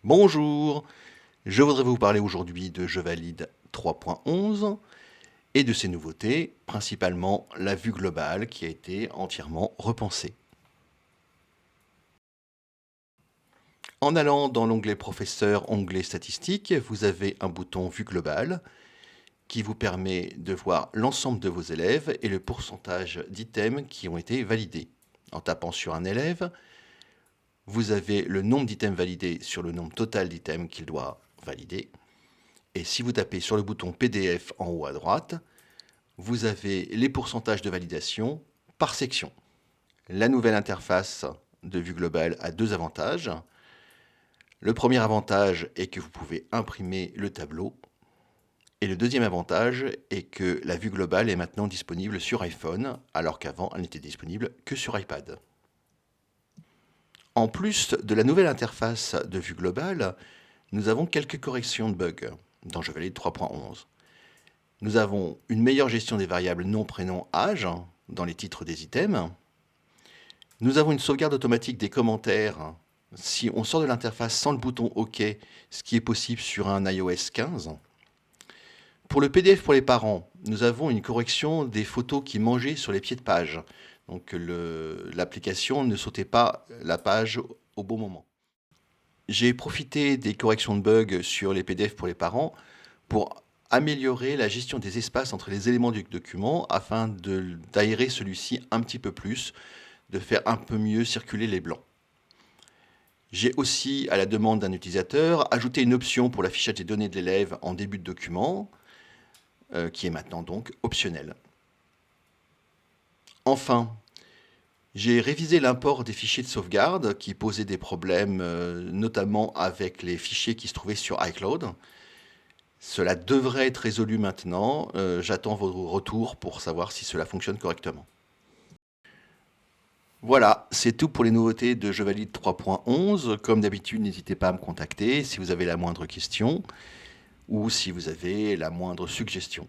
Bonjour, je voudrais vous parler aujourd'hui de Je valide 3.11 et de ses nouveautés, principalement la vue globale qui a été entièrement repensée. En allant dans l'onglet Professeur, onglet Statistiques, vous avez un bouton Vue globale qui vous permet de voir l'ensemble de vos élèves et le pourcentage d'items qui ont été validés. En tapant sur un élève, vous avez le nombre d'items validés sur le nombre total d'items qu'il doit valider. Et si vous tapez sur le bouton PDF en haut à droite, vous avez les pourcentages de validation par section. La nouvelle interface de vue globale a deux avantages. Le premier avantage est que vous pouvez imprimer le tableau. Et le deuxième avantage est que la vue globale est maintenant disponible sur iPhone, alors qu'avant elle n'était disponible que sur iPad. En plus de la nouvelle interface de vue globale, nous avons quelques corrections de bugs dans Je valide 3.11. Nous avons une meilleure gestion des variables nom, prénom, âge dans les titres des items. Nous avons une sauvegarde automatique des commentaires si on sort de l'interface sans le bouton OK, ce qui est possible sur un iOS 15. Pour le PDF pour les parents, nous avons une correction des photos qui mangeaient sur les pieds de page. Donc l'application ne sautait pas la page au bon moment. J'ai profité des corrections de bugs sur les PDF pour les parents pour améliorer la gestion des espaces entre les éléments du document afin d'aérer celui-ci un petit peu plus, de faire un peu mieux circuler les blancs. J'ai aussi, à la demande d'un utilisateur, ajouté une option pour l'affichage des données de l'élève en début de document, qui est maintenant donc optionnelle. Enfin, j'ai révisé l'import des fichiers de sauvegarde qui posaient des problèmes, notamment avec les fichiers qui se trouvaient sur iCloud. Cela devrait être résolu maintenant. J'attends vos retours pour savoir si cela fonctionne correctement. Voilà, c'est tout pour les nouveautés de Je valide 3.11. Comme d'habitude, n'hésitez pas à me contacter si vous avez la moindre question ou si vous avez la moindre suggestion.